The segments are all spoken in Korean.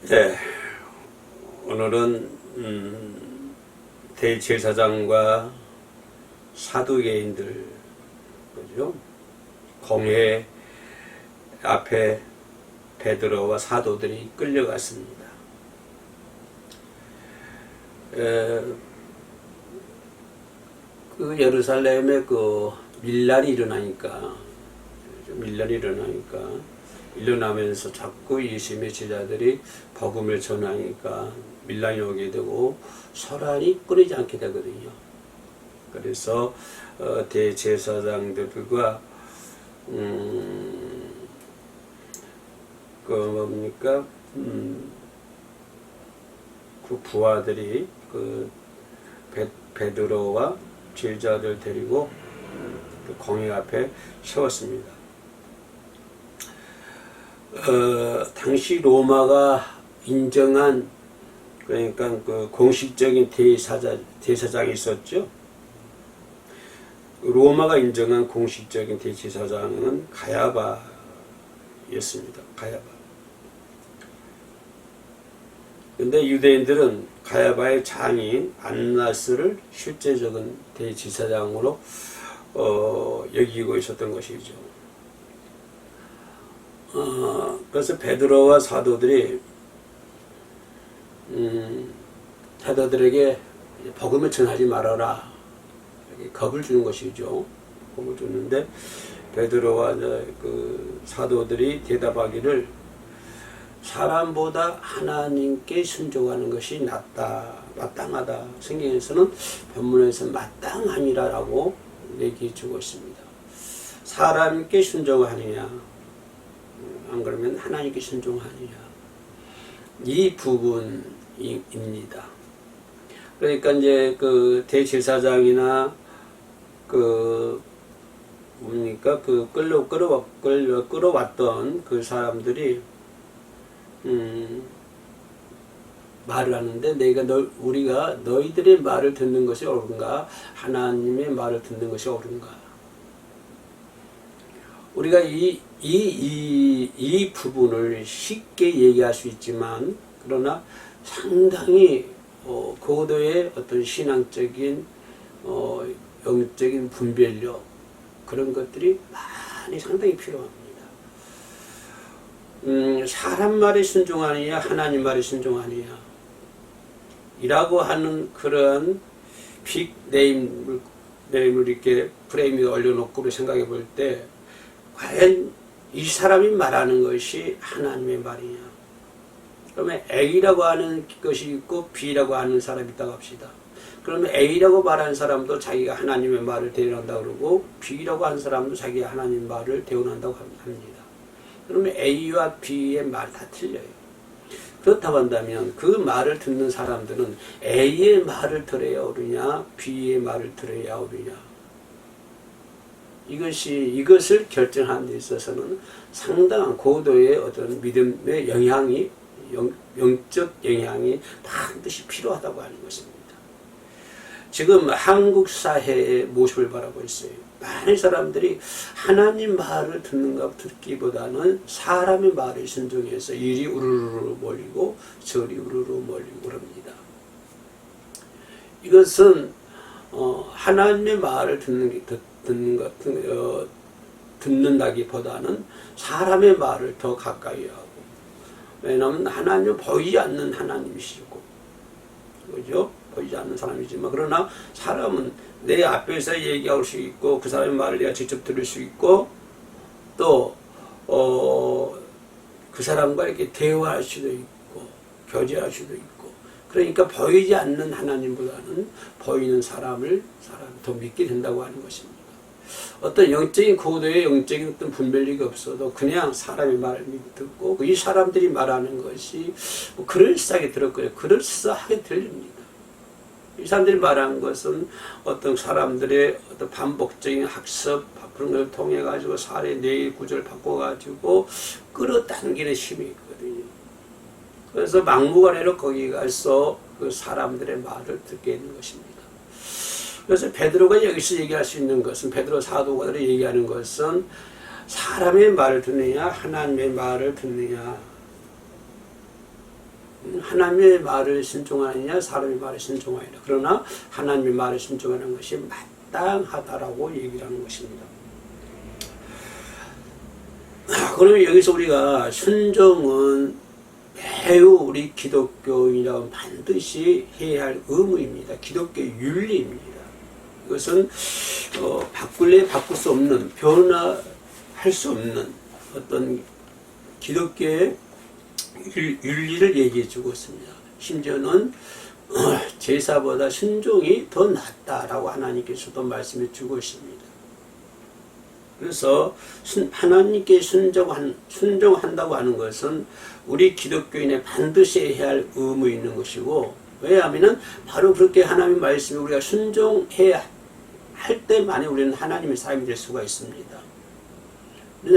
네, 오늘은 대제사장과 사두개인들, 그죠? 공회 앞에 베드로와 사도들이 끌려갔습니다. 그 예루살렘에 그 밀란이 일어나면서 자꾸 예수님의 제자들이 복음을 전하니까 밀란이 오게 되고 소란이 끊이지 않게 되거든요. 그래서 대제사장들과 그 부하들이 그 베드로와 제자들 데리고 그 공회 앞에 세웠습니다. 당시 로마가 인정한, 그러니까 그 공식적인 대제사장이 있었죠. 로마가 인정한 공식적인 대제사장은 가야바였습니다. 가야바. 근데 유대인들은 가야바의 장인 안나스를 실제적인 대제사장으로 여기고 있었던 것이죠. 그래서 베드로와 사도들이 사도들에게 복음을 전하지 말아라, 이렇게 겁을 주는 것이죠. 겁을 주는데 베드로와 그 사도들이 대답하기를 사람보다 하나님께 순종하는 것이 낫다, 마땅하다. 성경에서는 본문에서 마땅함이라고 얘기해 주고 있습니다. 사람께 순종하느냐, 안 그러면 하나님께 순종하느냐, 이 부분입니다. 그러니까 이제 그 대제사장이나 그 끌어왔던 그 사람들이 말을 하는데 우리가 너희들의 말을 듣는 것이 옳은가, 하나님의 말을 듣는 것이 옳은가? 우리가 이 부분을 쉽게 얘기할 수 있지만, 그러나 상당히 고도의 어떤 신앙적인 영적인 분별력, 그런 것들이 상당히 필요합니다. 사람 말에 순종하느냐, 하나님 말에 순종하느냐 이라고 하는 그런 빅네임을 이렇게 프레임에 올려놓고 생각해 볼 때, 과연 이 사람이 말하는 것이 하나님의 말이냐? 그러면 A라고 하는 것이 있고 B라고 하는 사람이 있다고 합시다. 그러면 A라고 말하는 사람도 자기가 하나님의 말을 대언한다고 그러고, B라고 하는 사람도 자기가 하나님의 말을 대언한다고 합니다. 그러면 A와 B의 말이 다 틀려요. 그렇다고 한다면 그 말을 듣는 사람들은 A의 말을 들어야 옳으냐, B의 말을 들어야 옳으냐, 이것을 결정하는 데 있어서는 상당한 고도의 어떤 믿음의 영향이, 영적 영향이 반드시 필요하다고 하는 것입니다. 지금 한국 사회의 모습을 바라보고 있어요. 많은 사람들이 하나님 말을 듣기보다는 사람의 말을 순종해서 이리 우르르 몰리고 저리 우르르 몰리고 그럽니다. 이것은 하나님의 말을 듣는다기보다는 사람의 말을 더 가까이 하고, 왜냐하면 하나님은 보이지 않는 하나님이시고, 그죠? 보이지 않는 사람이지만, 그러나 사람은 내 앞에서 얘기할 수 있고, 그 사람의 말을 내가 직접 들을 수 있고, 또 그 사람과 이렇게 대화할 수도 있고, 교제할 수도 있고, 그러니까 보이지 않는 하나님보다는 보이는 사람을 더 믿게 된다고 하는 것입니다. 어떤 영적인 고도의 영적인 어떤 분별력이 없어도 그냥 사람의 말을 듣고, 이 사람들이 말하는 것이 그럴싸하게 들었고요. 그럴싸하게 들립니다. 이 사람들이 말하는 것은 어떤 사람들의 어떤 반복적인 학습, 그런 걸 통해 가지고 사례 뇌의 구조를 바꿔 가지고 끌어당기는 힘이 있거든요. 그래서 막무가내로 거기 가서 그 사람들의 말을 듣게 있는 것입니다. 그래서 베드로가 여기서 얘기할 수 있는 것은, 베드로 사도가들이 얘기하는 것은 사람의 말을 듣느냐 하나님의 말을 듣느냐, 하나님의 말을 순종하느냐 사람의 말을 순종하느냐. 그러나 하나님의 말을 순종하는 것이 마땅하다라고 얘기를 하는 것입니다. 그러면 여기서 우리가 순종은 매우 우리 기독교인이라면 반드시 해야 할 의무입니다. 기독교의 윤리입니다. 이것은 바꿀래 바꿀 수 없는, 변화할 수 없는 어떤 기독교의 윤리를 얘기해 주고 있습니다. 심지어는 제사보다 순종이 더 낫다라고 하나님께서도 말씀해 주고 있습니다. 그래서 하나님께 순종한다고 하는 것은 우리 기독교인의 반드시 해야 할 의무 있는 것이고, 왜냐하면 바로 그렇게 하나님의 말씀에 우리가 순종해야 할 때만에 우리는 하나님의 사람이 될 수가 있습니다.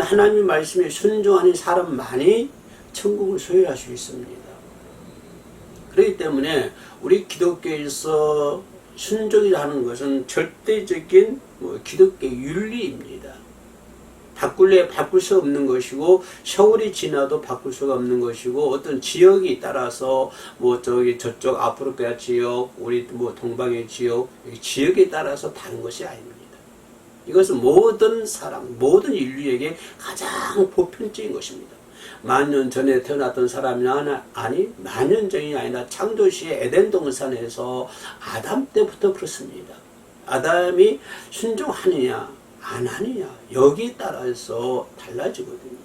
하나님의 말씀에 순종하는 사람만이 천국을 소유할 수 있습니다. 그렇기 때문에 우리 기독교에서 순종이라는 것은 절대적인 기독교 윤리입니다. 바꿀래 바꿀 수 없는 것이고, 세월이 지나도 바꿀 수가 없는 것이고, 어떤 지역이 따라서 저쪽 아프리카 지역, 우리 동방의 지역, 지역에 따라서 다른 것이 아닙니다. 이것은 모든 사람, 모든 인류에게 가장 보편적인 것입니다. 만년 전에 태어났던 사람이나 만년 전이 아니라 창조시의 에덴 동산에서 아담 때부터 그렇습니다. 아담이 순종하느냐 안 하느냐 여기에 따라서 달라지거든요.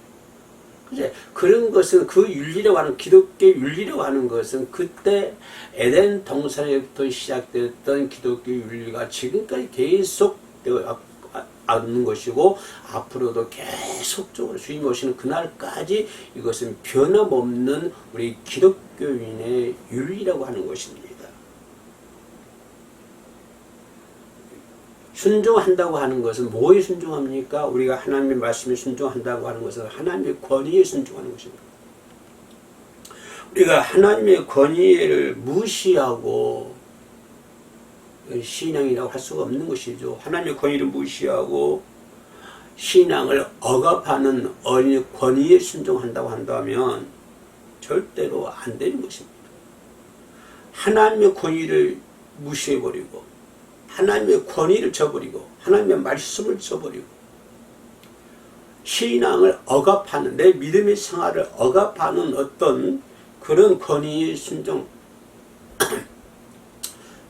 이제 그런 것은 그 윤리라고 하는 기독교 윤리라고 하는 것은 그때 에덴 동산에부터 시작됐던 기독교 윤리가 지금까지 계속 않는 것이고, 앞으로도 계속적으로 주님 오시는 그날까지 이것은 변함없는 우리 기독교인의 윤리라고 하는 것입니다. 순종한다고 하는 것은 뭐에 순종합니까? 우리가 하나님의 말씀에 순종한다고 하는 것은 하나님의 권위에 순종하는 것입니다. 우리가 하나님의 권위를 무시하고 신앙이라고 할 수가 없는 것이죠. 하나님의 권위를 무시하고 신앙을 억압하는 권위에 순종한다고 한다면 절대로 안 되는 것입니다. 하나님의 권위를 무시해버리고, 하나님의 권위를 저버리고, 하나님의 말씀을 저버리고, 신앙을 억압하는, 내 믿음의 생활을 억압하는 어떤 그런 권위에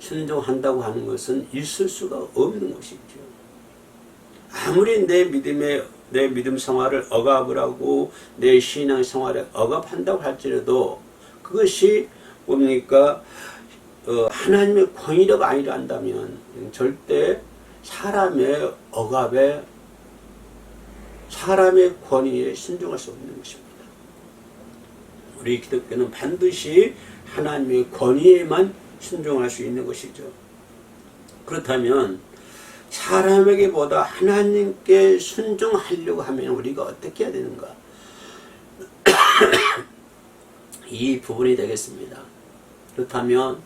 순종한다고 하는 것은 있을 수가 없는 것이죠. 아무리 내 믿음 생활을 억압을 하고 내 신앙 생활을 억압한다고 할지라도 그것이 뭡니까? 하나님의 권위가 아니라 한다면 절대 사람의 억압에, 사람의 권위에 순종할 수 없는 것입니다. 우리 기독교는 반드시 하나님의 권위에만 순종할 수 있는 것이죠. 그렇다면 사람에게보다 하나님께 순종하려고 하면 우리가 어떻게 해야 되는가? 이 부분이 되겠습니다. 그렇다면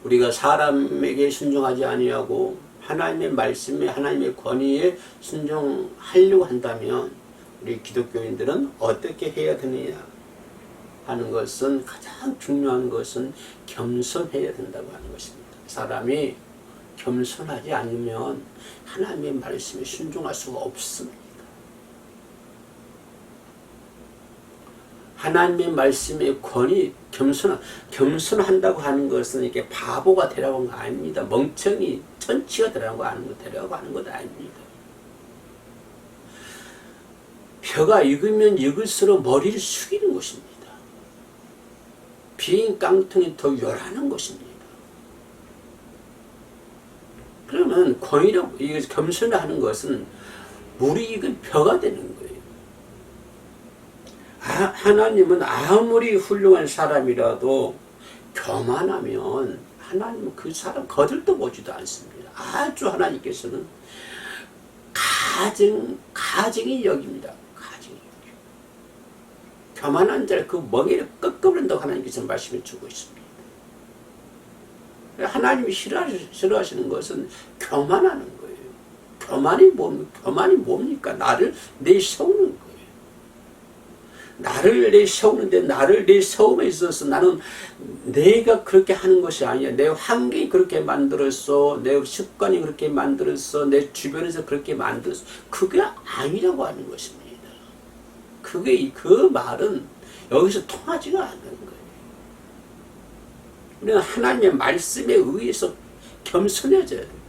우리가 사람에게 순종하지 아니하고 하나님의 말씀에, 하나님의 권위에 순종하려고 한다면 우리 기독교인들은 어떻게 해야 되느냐 하는 것은, 가장 중요한 것은 겸손해야 된다고 하는 것입니다. 사람이 겸손하지 않으면 하나님의 말씀에 순종할 수가 없습니다. 하나님의 말씀의 권위, 겸손한다고 하는 것은 이렇게 바보가 되라고 하는 거 아닙니다. 멍청이, 천치가 되라고 하는 것 아닙니다. 벼가 익으면 익을수록 머리를 숙이는 것입니다. 빈 깡통이 더 요란한 것입니다. 그러면 권위라고, 겸손하는 것은 물이 익은 벼가 되는 거예요. 하나님은 아무리 훌륭한 사람이라도 교만하면 하나님은 그 사람 거들떠 보지도 않습니다. 아주 하나님께서는 가증이 여깁니다. 교만한 자를 그 멍에를 꺾어버린다고 하나님께서 말씀해 주고 있습니다. 하나님이 싫어하시는 것은 교만하는 거예요. 교만이 뭡니까? 나를 내세우는 거예요. 나를 내세우는데 나를 내세움에 있어서 나는 내가 그렇게 하는 것이 아니야. 내 환경이 그렇게 만들었어. 내 습관이 그렇게 만들었어. 내 주변에서 그렇게 만들었어. 그게 아니라고 하는 것입니다. 그게 그 말은 여기서 통하지가 않는 거예요. 우리는 하나님의 말씀에 의해서 겸손해져야 돼요.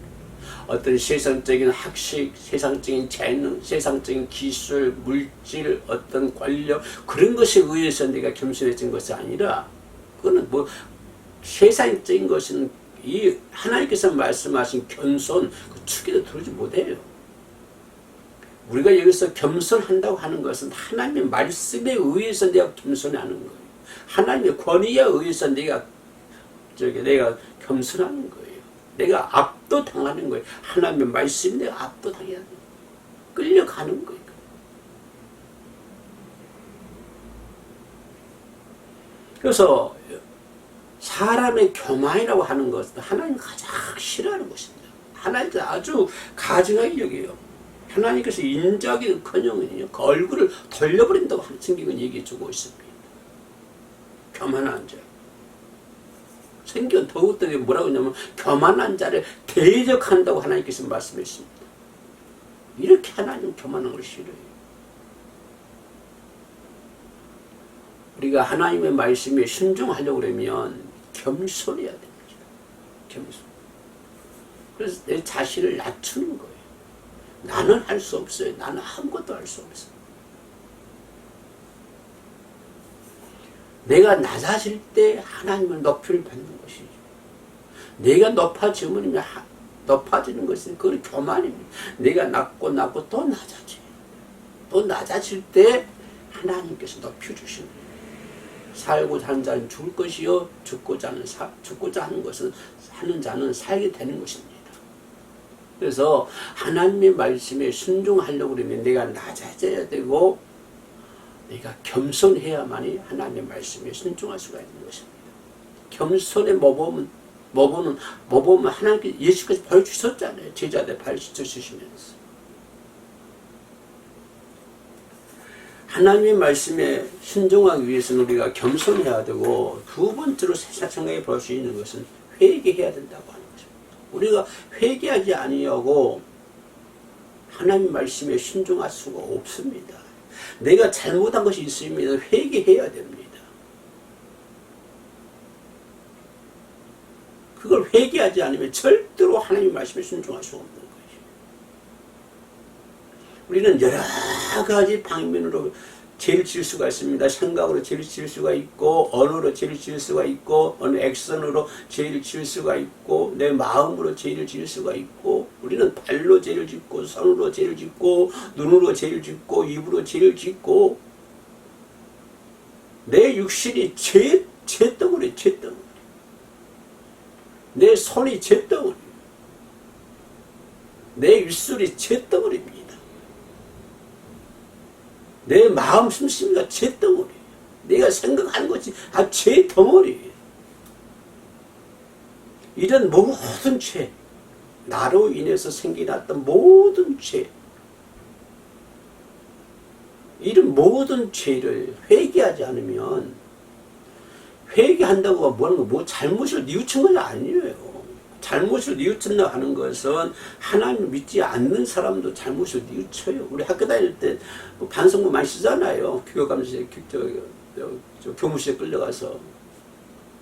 어떤 세상적인 학식, 세상적인 재능, 세상적인 기술, 물질, 어떤 권력 그런 것에 의해서 내가 겸손해진 것이 아니라 그거는 뭐 세상적인 것은 이 하나님께서 말씀하신 겸손 그 축에도 들어오지 못해요. 우리가 여기서 겸손한다고 하는 것은 하나님의 말씀에 의해서 내가 겸손하는 거예요. 하나님의 권위에 의해서 내가 겸손하는 거예요. 내가 압도당하는 거예요. 하나님의 말씀에 내가 압도당해야 돼요. 끌려가는 거예요. 그래서 사람의 교만이라고 하는 것은 하나님 가장 싫어하는 것입니다. 하나님께서 아주 가증하게 여겨요. 하나님께서 인자하기는커녕 얼굴을 돌려버린다고 성경은 얘기해주고 있습니다. 교만한 자. 성경은 더욱더 뭐라고 하냐면 교만한 자를 대적한다고 하나님께서 말씀했습니다. 이렇게 하나님 교만한 걸 싫어해요. 우리가 하나님의 말씀에 순종하려고 그러면 겸손해야 됩니다. 겸손. 그래서 내 자신을 낮추는 거예요. 나는 할 수 없어요. 나는 아무것도 할 수 없어요. 내가 낮아질 때 하나님을 높이를 받는 것이죠. 내가 높아지는 것은 그건 교만입니다. 내가 낮고 또 낮아져요. 또 낮아질 때 하나님께서 높여주시는 거예요. 살고자 하는 자는 죽을 것이요 죽고자 하는 것은 하는 자는 살게 되는 것입니다. 그래서 하나님의 말씀에 순종하려고 그러면 내가 낮아져야 되고 내가 겸손해야만이 하나님의 말씀에 순종할 수가 있는 것입니다. 겸손의 모범은 하나님께 예수께서 보여주셨잖아요. 제자들 가르쳐주시면서. 하나님의 말씀에 순종하기 위해서는 우리가 겸손해야 되고 두 번째로 생각해 볼 수 있는 것은 회개해야 된다고 하는 것입니다. 우리가 회개하지 아니하고 하나님 말씀에 순종할 수가 없습니다. 내가 잘못한 것이 있으면 회개해야 됩니다. 그걸 회개하지 않으면 절대로 하나님 말씀에 순종할 수 없는 거예요. 우리는 여러 가지 방면으로 죄를 지을 수가 있습니다. 생각으로 죄를 지을 수가 있고, 언어로 죄를 지을 수가 있고, 어느 액션으로 죄를 지을 수가 있고, 내 마음으로 죄를 지을 수가 있고, 우리는 발로 죄를 짓고, 손으로 죄를 짓고, 눈으로 죄를 짓고, 입으로 죄를 짓고, 내 육신이 죄덩어리. 내 손이 죄덩어리. 내 입술이 죄덩어리입니다. 내 마음 숨심이가 죄덩어리. 내가 생각하는 것이 죄덩어리. 이런 모든 죄, 나로 인해서 생겨났던 모든 죄, 이런 모든 죄를 회개하지 않으면, 회개한다고 뭐 잘못을 뉘우친 건 아니에요. 잘못을 뉘우친다 하는 것은 하나님을 믿지 않는 사람도 잘못을 뉘우쳐요. 우리 학교 다닐 때 반성문 많이 쓰잖아요. 교육감실에 교무실에 끌려가서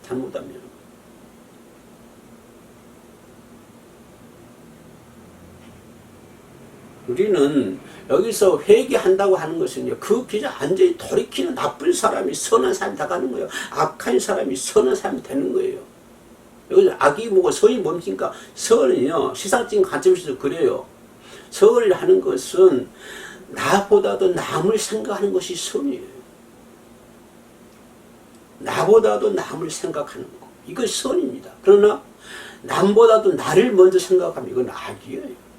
잘못하면. 우리는 여기서 회개한다고 하는 것은요, 그 그냥 완전히 돌이키는 나쁜 사람이 선한 사람이 나가는 거예요. 악한 사람이 선한 사람이 되는 거예요. 여기서 악이 뭐고 선이 뭡니까? 선은요, 세상적인 관점에서 그래요. 선을 하는 것은 나보다도 남을 생각하는 것이 선이에요. 나보다도 남을 생각하는 거. 이건 선입니다. 그러나 남보다도 나를 먼저 생각하면 이건 악이에요.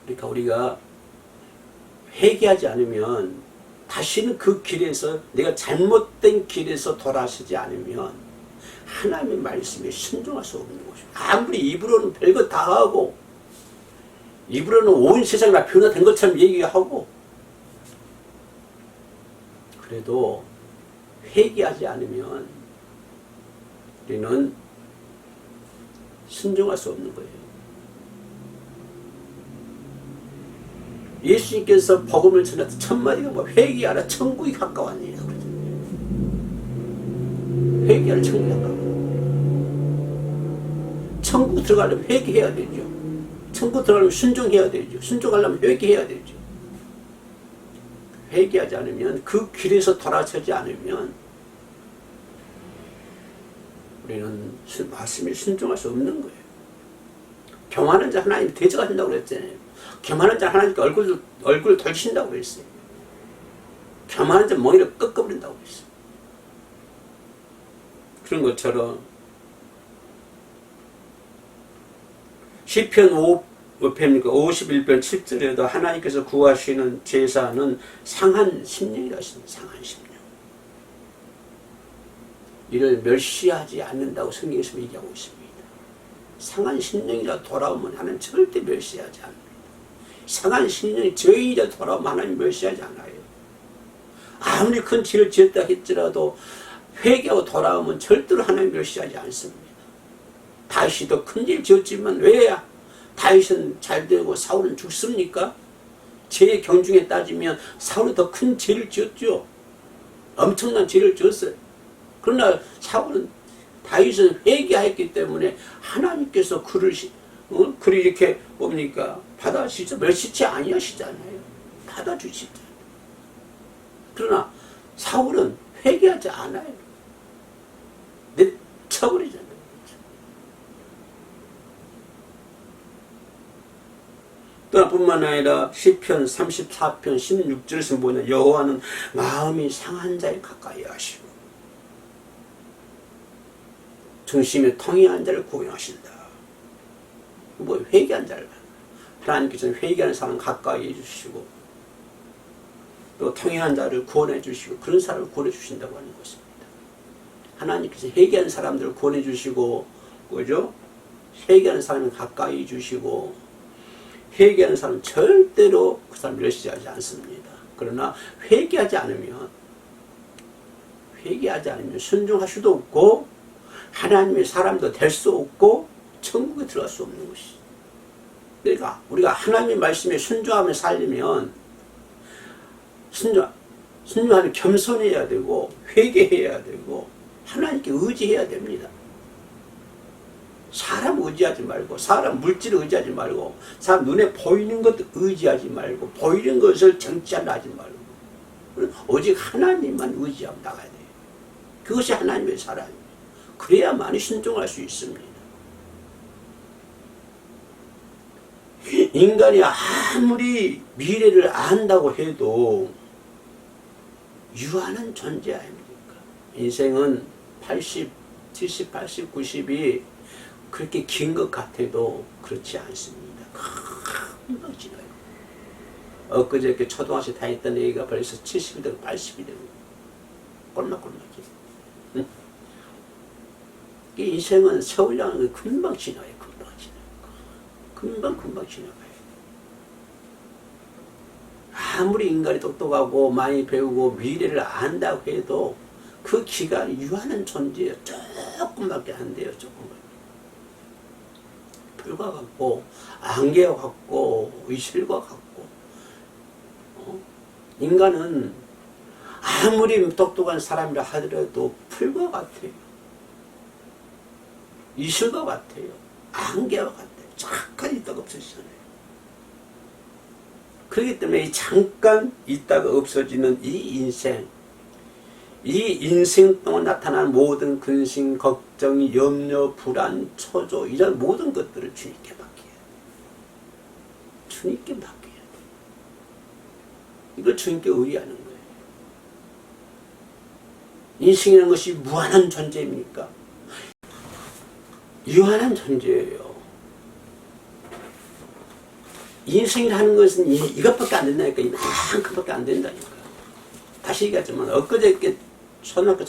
그러니까 우리가 회개하지 않으면 다시는 그 길에서, 내가 잘못된 길에서 돌아서지 않으면 하나님의 말씀에 순종할 수 없는 것입니다. 아무리 입으로는 별거 다 하고 입으로는 온 세상이 다 변화된 것처럼 얘기하고, 그래도 회개하지 않으면 우리는 순종할 수 없는 거예요. 예수님께서 복음을 전할 때 첫 마디가 뭐 회개하라 천국이 가까웠느니라 그러잖아요. 회개하라 천국이 가까워. 천국 들어가려면 회개해야 되죠. 천국 들어가려면 순종해야 되죠. 순종하려면 회개해야 되죠. 회개하지 않으면, 그 길에서 돌아서지 않으면 우리는 말씀에 순종할 수 없는 거예요. 교만한 자 하나님 대적하신다고 그랬잖아요. 교만한 자 하나님께 얼굴을 덜친다고 그랬어요. 교만한 자 멍이를 꺾어버린다고 그랬어요. 그런 것처럼 시편 51편 7절에도 하나님께서 구하시는 제사는 상한 심령이라 하시는 상한 심령. 이를 멸시하지 않는다고 성경에서 얘기하고 있습니다. 상한 심령이라 돌아오면 하나님 절대 멸시하지 않습니다. 상한 심령이 죄인이라 돌아오면 하나님 멸시하지 않아요. 아무리 큰 죄를 지었다 했더라도 회개하고 돌아오면 절대로 하나님 멸시하지 않습니다. 다윗도 큰 죄를 지었지만 왜 다윗은 잘 되고 사울은 죽습니까? 죄의 경중에 따지면 사울은 더 큰 죄를 지었죠. 엄청난 죄를 지었어요. 그러나 다윗은 회개했기 때문에 하나님께서 그를 이렇게 뭡니까? 받아주시죠. 멸시치 아니하시잖아요. 받아주시죠. 그러나 사울은 회개하지 않아요. 내쳐버리잖아요. 또 뿐만 아니라 시편 34편 16절에서 보면 여호와는 마음이 상한 자에 가까이 하시고 중심에 통해한 자를 구원하신다. 뭐 회개한 자를 하나님께서는 회개하는 사람 가까이 해주시고 또 통해한 자를 구원해 주시고 그런 사람을 구원해 주신다고 하는 것입니다. 하나님께서 회개하는 사람들을 구원해 주시고, 그죠? 회개하는 사람을 가까이 해주시고, 회개하는 사람은 절대로 그 사람 멸시하지 않습니다. 그러나 회개하지 않으면 순종할 수도 없고 하나님의 사람도 될 수 없고 천국에 들어갈 수 없는 것이죠. 그러니까 우리가 하나님의 말씀에 순종하며 살려면 순종하면 겸손해야 되고 회개해야 되고 하나님께 의지해야 됩니다. 사람 의지하지 말고, 사람 물질을 의지하지 말고, 사람 눈에 보이는 것 의지하지 말고, 보이는 것을 정치하지 말고, 오직 하나님만 의지하고 나가야 돼요. 그것이 하나님의 사람입니다. 그래야만이 순종할 수 있습니다. 인간이 아무리 미래를 안다고 해도 유한한 존재 아닙니까? 인생은 80, 70, 80, 90이 그렇게 긴 것 같아도 그렇지 않습니다. 금방 지나요. 엊그저께 초등학생 다녔던 애가 벌써 70이 되고 80이 되고 꼴막꼴막해. 응? 인생은 세월이라는 게 금방 지나요. 금방 지나가요. 아무리 인간이 똑똑하고 많이 배우고 미래를 안다고 해도 그 기간이 유한한 존재예요. 조금밖에 안 돼요. 조금밖에. 불과 같고 안개와 같고 의실과 같고 인간은 아무리 똑똑한 사람이라 하더라도 풀과 같아요. 이슬과 같아요. 안개와 같아요. 잠깐 있다가 없어지잖아요. 그렇기 때문에 잠깐 있다가 없어지는 이 인생 동안 나타나는 모든 근심, 걱정, 염려, 불안, 초조 이런 모든 것들을 주님께 맡겨야 돼요. 주님께 맡겨야 돼요. 이걸 주님께 의뢰하는 거예요. 인생이라는 것이 무한한 존재입니까? 유한한 존재예요. 인생이라는 것은 이것밖에 안 된다니까. 이만큼밖에 안 된다니까. 다시 얘기하지만 엊그저께 초등학교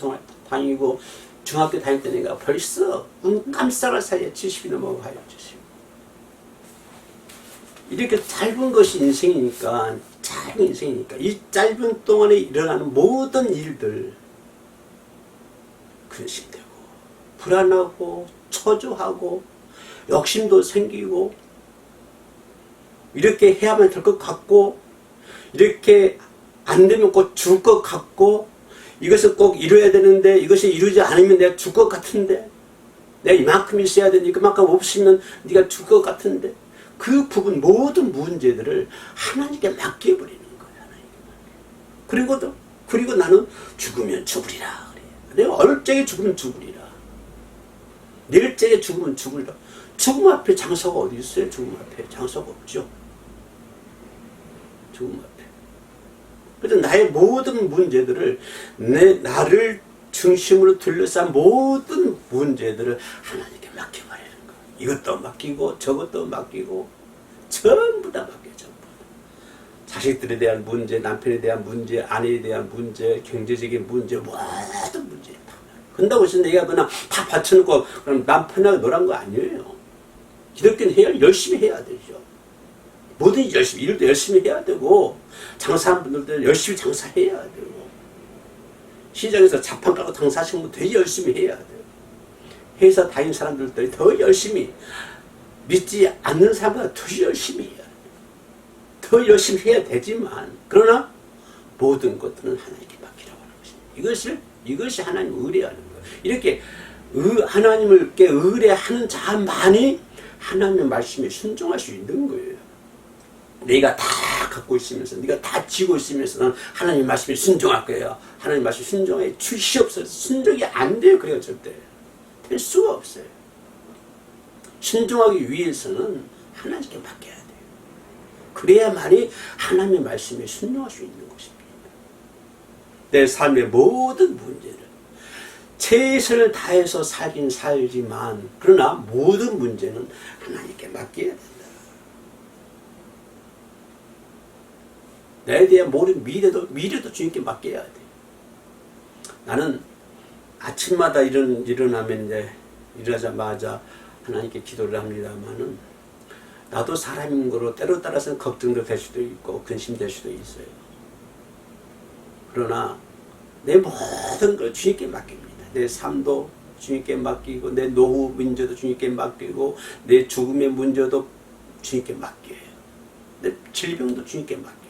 다니고 중학교 다닐 때 내가 벌써 눈 깜짝할 사이에 70이 넘어가요. 70. 이렇게 짧은 것이 인생이니까, 짧은 인생이니까, 이 짧은 동안에 일어나는 모든 일들, 근심되고, 불안하고, 초조하고, 욕심도 생기고, 이렇게 해야만 될 것 같고, 이렇게 안 되면 꼭 죽을 것 같고, 이것을 꼭 이루어야 되는데, 이것이 이루지 않으면 내가 죽을 것 같은데, 내가 이만큼 있어야 되는데, 그만큼 없으면 네가 죽을 것 같은데, 그 부분, 모든 문제들을 하나님께 맡겨버리는 거야. 그리고 나는 죽으면 죽으리라. 그래. 내가 어릴 적에 죽으면 죽으리라. 내일 적에 죽으면 죽으리라. 죽음 앞에 장소가 어디 있어요? 죽음 앞에 장소가 없죠. 죽음 앞에. 그래서 나의 모든 문제들을, 나를 중심으로 둘러싼 모든 문제들을 하나님께 맡겨버리는 거야. 이것도 맡기고 저것도 맡기고 전부 다 맡겨. 전부 다. 자식들에 대한 문제, 남편에 대한 문제, 아내에 대한 문제, 경제적인 문제, 모든 문제 다. 그런다고 해서 내가 그냥 다 받쳐놓고 그럼 남편하고 놀란 거 아니에요. 기독교는 열심히 해야 되죠. 뭐든지 열심히, 일도 열심히 해야 되고, 장사하는 분들도 열심히 장사해야 되고, 시장에서 자판 깔고 장사하시는 분도 되게 열심히 해야 돼요. 회사 다니는 사람들도 더 열심히, 믿지 않는 사람보다 더 열심히 해야 돼요. 더 열심히 해야 되지만, 그러나 모든 것들은 하나님께 맡기라고 하는 것입니다. 이것이 하나님 의뢰하는 거예요. 이렇게 하나님께 의뢰하는 자만이 하나님의 말씀에 순종할 수 있는 거예요. 내가 다 갖고 있으면서, 네가 다 쥐고 있으면서 는 하나님 말씀에 순종할 거예요. 하나님 말씀에 순종해 주시옵소서. 순종이 안 돼요. 그래요. 절대 될 수가 없어요. 순종하기 위해서는 하나님께 맡겨야 돼요. 그래야만이 하나님의 말씀에 순종할 수 있는 것입니다. 내 삶의 모든 문제를 최선을 다해서 살긴 살지만, 그러나 모든 문제는 하나님께 맡겨야 된다. 나에 대한 모든 미래도 주님께 맡겨야 돼. 나는 아침마다 일어나면 이제 일어나자마자 하나님께 기도를 합니다만은, 나도 사람인 거로 때로 따라서는 걱정도 될 수도 있고 근심될 수도 있어요. 그러나 내 모든 걸 주님께 맡깁니다. 내 삶도 주님께 맡기고, 내 노후 문제도 주님께 맡기고, 내 죽음의 문제도 주님께 맡겨요. 내 질병도 주님께 맡겨요.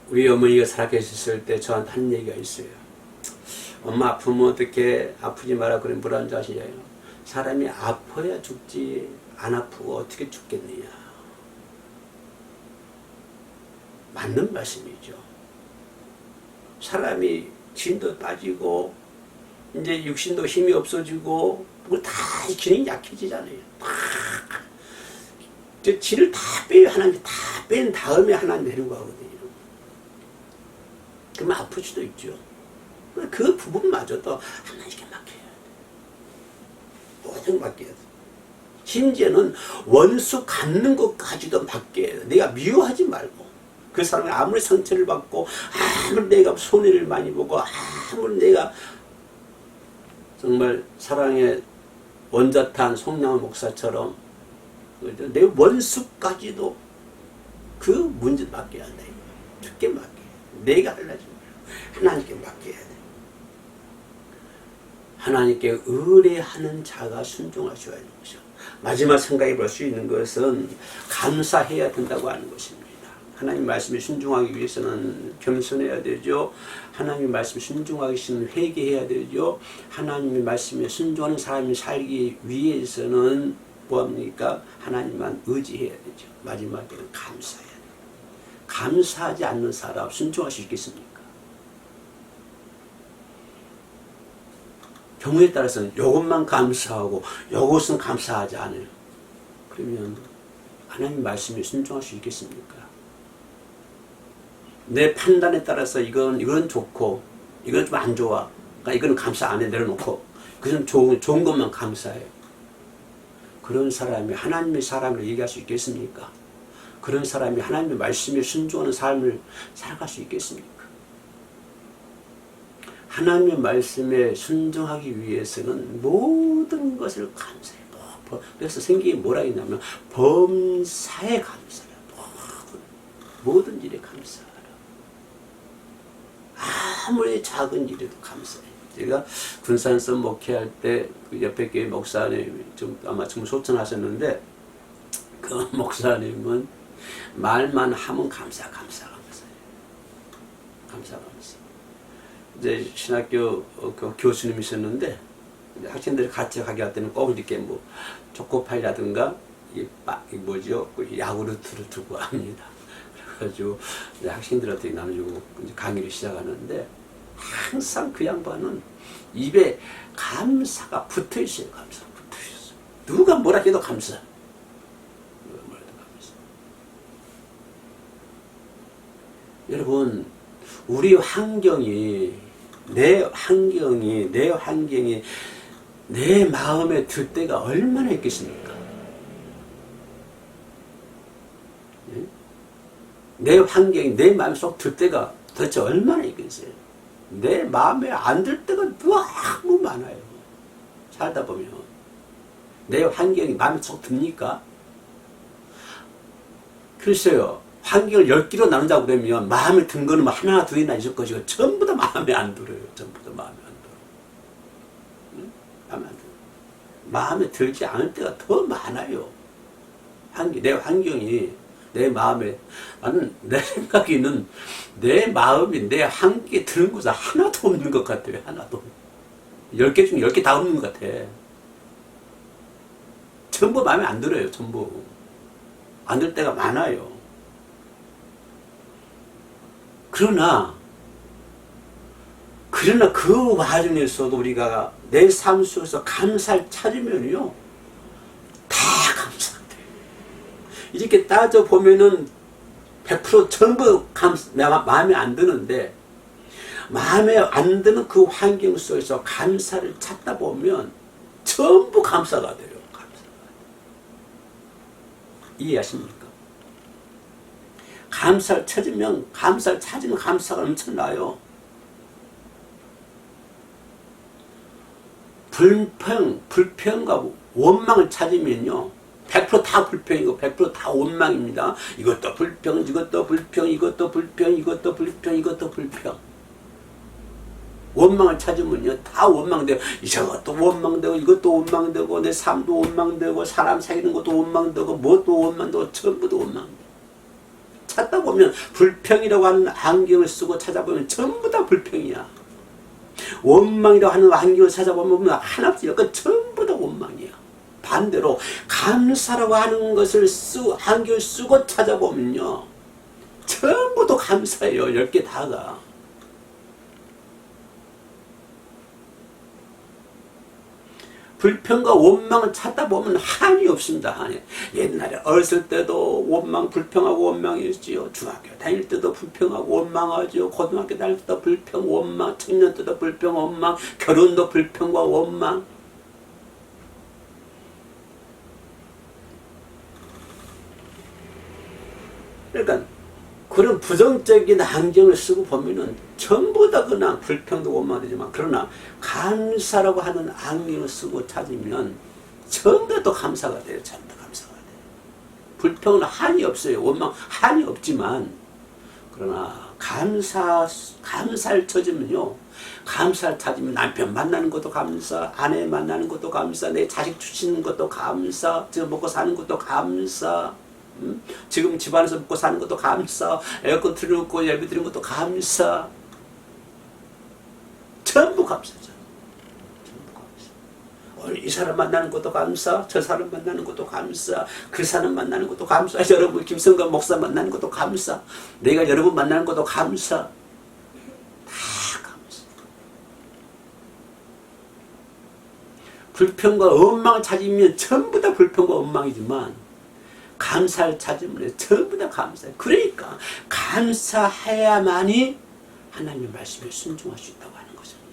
우리 어머니가 살아계셨을 때 저한테 한 얘기가 있어요. 엄마 아프면 어떻게, 아프지 마라 그러면 뭐라는 줄 아시냐요? 사람이 아파야 죽지, 안 아프고 어떻게 죽겠느냐. 맞는 말씀이죠. 사람이 진도 빠지고 이제 육신도 힘이 없어지고 다 기능이 약해지잖아요. 다 진을 다 빼요. 하나님 다 뺀 다음에 하나님 내려고 하거든요. 그러면 아플 수도 있죠. 그 부분마저도 하나님께 맡겨야 돼. 모든 맡겨야 돼. 심지어는 원수 갚는 것까지도 맡겨야 돼. 내가 미워하지 말고, 그 사람이 아무리 상처를 받고, 아무리 내가 손해를 많이 보고, 아무리 내가 정말 사랑의 원자탄 송량호 목사처럼 내 원수까지도 그 문제 맡겨야 돼. 죽게 맡겨야 돼. 내가 하려지 말고 하나님께 맡겨야 돼. 하나님께 의뢰하는 자가 순종할 수가 있는 것이죠. 마지막 생각해 볼 수 있는 것은 감사해야 된다고 하는 것입니다. 하나님 말씀에 순종하기 위해서는 겸손해야 되죠. 하나님 말씀에 순종하기 위해서는 회개해야 되죠. 하나님의 말씀에 순종하는 사람이 살기 위해서는 뭐합니까? 하나님만 의지해야 되죠. 마지막에는 감사해야 돼요. 감사하지 않는 사람 순종할 수 있겠습니까? 경우에 따라서는 이것만 감사하고 이것은 감사하지 않아요. 그러면 하나님 말씀에 순종할 수 있겠습니까? 내 판단에 따라서 이건 좋고 이건 좀 안 좋아. 그러니까 이건 감사 안 해 내려놓고 그건 좋은 것만 감사해요. 그런 사람이 하나님의 사람을 얘기할 수 있겠습니까? 그런 사람이 하나님의 말씀에 순종하는 삶을 살아갈 수 있겠습니까? 하나님의 말씀에 순종하기 위해서는 모든 것을 감사해. 그래서 성경이 뭐라 했냐면 범사에 감사하라. 모든 일에 감사하라. 아무리 작은 일에도 감사해. 제가 군산서 목회할 때 그 옆에 교회 목사님 아마 지금 소천하셨는데 그 목사님은 말만 하면 감사. 이제 신학교 그 교수님이셨는데 학생들이 같이 가게 할 때는 꼭 이렇게 뭐 초코파이라든가 뭐죠 야구르트를 들고 합니다. 그래가지고 학생들한테 나눠주고 강의를 시작하는데 항상 그 양반은 입에 감사가 붙어 있어요. 감사가 붙어 있어요. 누가 뭐라 해도 감사. 여러분, 우리 내 환경이 내 마음에 들 때가 얼마나 있겠습니까? 내 환경이 내 마음속 들 때가 도대체 얼마나 있겠어요? 내 마음에 안 들 때가 너무 많아요. 살다 보면. 내 환경이 마음에 속 듭니까? 글쎄요. 환경을 10개로 나눈다고 그러면 마음에 든 거는 하나, 둘이나 있을 것이고 전부 다 마음에 안 들어요. 전부 다 마음에 안 들어요. 응? 마음에 안 들어요. 마음에 들지 않을 때가 더 많아요. 내 환경이 내 마음에 나는 내 생각에는 내 마음이 내 환경에 드는 것이 하나도 없는 것 같아요. 하나도. 10개 중에 10개 다 없는 것 같아. 전부 마음에 안 들어요. 전부. 안 들 때가 많아요. 그러나 그 와중에서도 우리가 내 삶 속에서 감사를 찾으면요. 다 감사가 돼요. 이렇게 따져보면은 100% 전부 마음에 안 드는데 마음에 안 드는 그 환경 속에서 감사를 찾다 보면 전부 감사가 돼요. 이해하십니까? 감사를 찾으면 감사가 엄청나요. 불평과 원망을 찾으면요. 100% 다 불평이고 100% 다 원망입니다. 이것도 불평, 이것도 불평, 이것도 불평, 이것도 불평, 이것도 불평. 원망을 찾으면요. 다 원망되고 이것도 원망되고 이것도 원망되고 내 삶도 원망되고 사람 사귀는 것도 원망되고 뭣도 원망되고 전부도 원망되고 찾다 보면 불평이라고 하는 안경을 쓰고 찾아보면 전부 다 불평이야. 원망이라고 하는 안경을 찾아보면 하나씩 전부 다 원망이야. 반대로 감사라고 하는 것을 안경을 쓰고 찾아보면요. 전부 다 감사해요. 10개 다가. 불평과 원망을 찾다 보면 한이 없습니다. 한이. 옛날에 어렸을 때도 원망, 불평하고 원망이었지요. 중학교 다닐 때도 불평하고 원망하죠. 고등학교 다닐 때도 불평, 원망, 청년 때도 불평, 원망, 결혼도 불평과 원망. 그러니까 그런 부정적인 안경을 쓰고 보면은 전부 다 그냥 불평도 원망되지만 그러나 감사라고 하는 안경을 쓰고 찾으면 전부 다 감사가 돼요. 전부 다 감사가 돼요. 불평은 한이 없어요. 원망 한이 없지만 그러나 감사를 찾으면요. 감사를 찾으면 남편 만나는 것도 감사, 아내 만나는 것도 감사, 내 자식 주시는 것도 감사, 지금 먹고 사는 것도 감사. 지금 집안에서 먹고 사는 것도 감사, 에어컨 틀어놓고 예배 드리는 것도 감사. 전부 감사죠. 전부 감사. 이 사람 만나는 것도 감사, 저 사람 만나는 것도 감사, 그 사람 만나는 것도 감사, 여러분 김성관 목사 만나는 것도 감사, 내가 여러분 만나는 것도 감사. 다 감사. 불평과 원망을 찾으면 전부 다 불평과 원망이지만 감사를 찾으면 전부 다 감사해요. 그러니까 감사해야만이 하나님의 말씀에 순종할 수 있다고 하는 것입니다.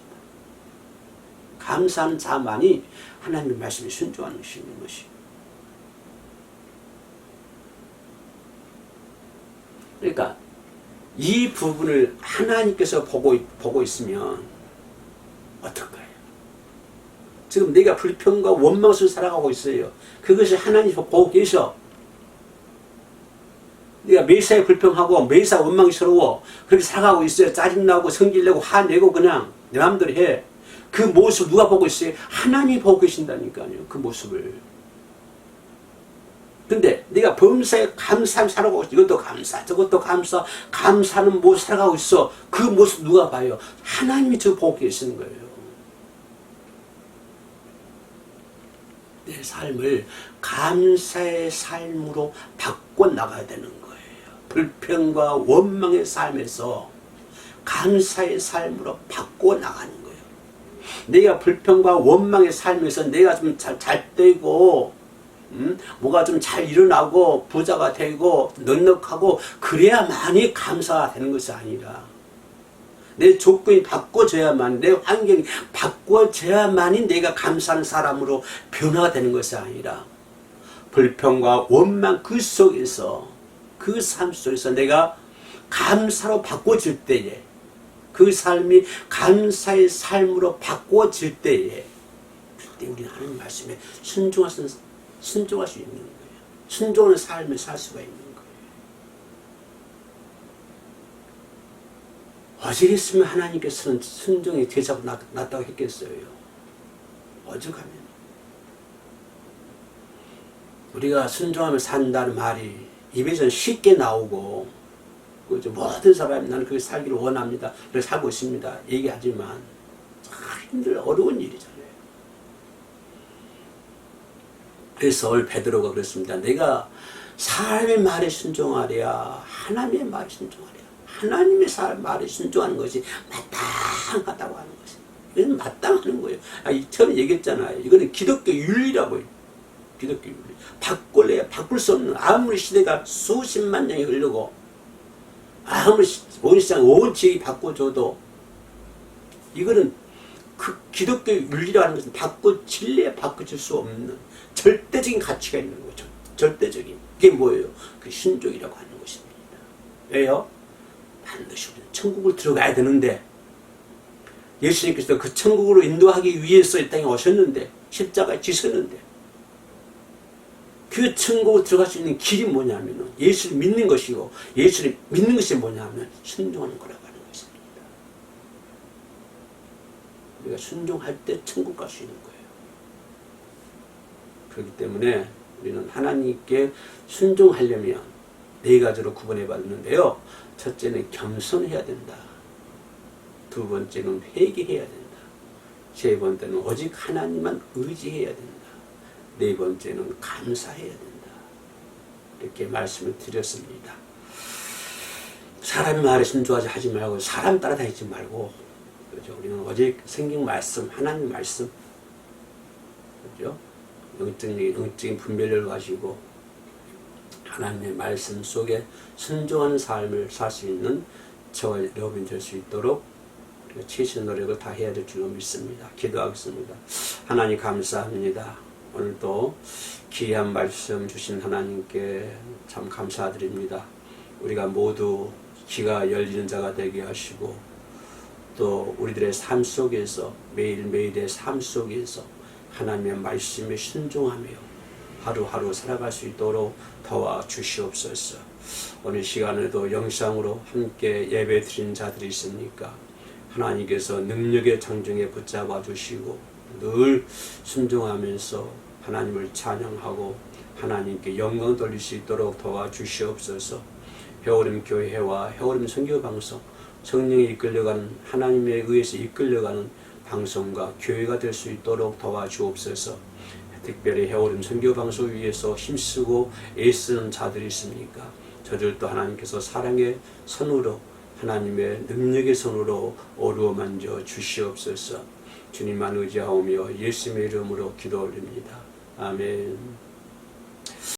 감사하는 자만이 하나님의 말씀에 순종하는 수 있는 것이에요. 그러니까 이 부분을 하나님께서 보고 있으면 어떨까요? 지금 내가 불평과 원망 속에 살아가고 있어요. 그것이 하나님 보고 계셔. 네가 매사에 불평하고 매사 원망스러워 그렇게 살아가고 있어요. 짜증나고 성질내고 화내고 그냥 내 마음대로 해. 그 모습 누가 보고 있어요? 하나님이 보고 계신다니까요. 그 모습을. 근데 네가 범사에 감사하며 살아가고 있어. 이것도 감사 저것도 감사 감사하는 모습 살아가고 있어. 그 모습 누가 봐요? 하나님이 저 보고 계시는 거예요. 내 삶을 감사의 삶으로 바꿔나가야 되는 거예요. 불평과 원망의 삶에서 감사의 삶으로 바꿔나가는 거예요. 내가 불평과 원망의 삶에서 내가 좀 잘 되고 뭐가 좀 잘 일어나고 부자가 되고 넉넉하고 그래야만이 감사가 되는 것이 아니라 내 조건이 바꿔져야만 내 환경이 바꿔져야만이 내가 감사하는 사람으로 변화가 되는 것이 아니라 불평과 원망 그 속에서 그 삶 속에서 내가 감사로 바꿔질 때에 그 삶이 감사의 삶으로 바꿔질 때에 그때 우리는 하나님 말씀에 순종할 수 있는 거예요. 순종하는 삶을 살 수가 있는 거예요. 어찌겠으면 하나님께서는 순종이 되자고 낫다고 했겠어요. 오죽하면 우리가 순종하며 산다는 말이 입에서는 쉽게 나오고 모든 사람이 나는 그렇게 살기를 원합니다. 그렇게 살고 있습니다. 얘기하지만 참 힘들어 어려운 일이잖아요. 그래서 오늘 베드로가 그랬습니다. 내가 삶의 말에 순종하랴 하나님의 말에 순종하랴. 하나님의 말에 순종하는 것이 마땅하다고 하는 것이. 이건 마땅하는 거예요. 처음에 얘기했잖아요. 이거는 기독교 윤리라고요. 기독교 윤리. 바꿀 수 없는 아무리 시대가 수십만 년이 흐르고 아무리 온 세상 온 지역이 바꿔줘도 이거는 그 기독교 윤리라고 하는 것은 진리에 바꿔줄 수 없는 절대적인 가치가 있는 거죠. 절대적인. 그게 뭐예요? 그 신족이라고 하는 것입니다. 왜요? 반드시 우리는 천국을 들어가야 되는데 예수님께서 그 천국으로 인도하기 위해서 이 땅에 오셨는데 십자가에 지셨는데 그 천국으로 들어갈 수 있는 길이 뭐냐면 예수를 믿는 것이고 예수를 믿는 것이 뭐냐면 순종하는 거라고 하는 것입니다. 우리가 순종할 때 천국 갈 수 있는 거예요. 그렇기 때문에 우리는 하나님께 순종하려면 네 가지로 구분해 봤는데요. 첫째는 겸손해야 된다. 두 번째는 회개해야 된다. 세 번째는 오직 하나님만 의지해야 된다. 네 번째는 감사해야 된다. 이렇게 말씀을 드렸습니다. 사람의 말에 순종하지 하지 말고 사람 따라다니지 말고 그렇죠? 우리는 오직 성경 말씀, 하나님 말씀 그렇죠? 영적인 분별력을 가지고 하나님의 말씀 속에 순종하는 삶을 살 수 있는 저와 여러분이 될 수 있도록 우리가 최선의 노력을 다해야 될 줄로 믿습니다. 기도하겠습니다. 하나님 감사합니다. 오늘도 귀한 말씀 주신 하나님께 참 감사드립니다. 우리가 모두 귀가 열리는 자가 되게 하시고 또 우리들의 삶 속에서 매일매일의 삶 속에서 하나님의 말씀에 순종하며 하루하루 살아갈 수 있도록 도와주시옵소서. 오늘 시간에도 영상으로 함께 예배 드린 자들이 있습니까? 하나님께서 능력의 장정에 붙잡아 주시고 늘 순종하면서 하나님을 찬양하고 하나님께 영광 돌릴 수 있도록 도와주시옵소서. 해오림 교회와 해오림 선교방송 성령이 이끌려가는 하나님에 의해서 이끌려가는 방송과 교회가 될 수 있도록 도와주옵소서. 특별히 해오림 선교방송 위해서 힘쓰고 애쓰는 자들이 있습니까? 저들도 하나님께서 사랑의 손으로 하나님의 능력의 손으로 어루어 만져 주시옵소서. 주님만 의지하오며 예수님의 이름으로 기도 올립니다. 아멘.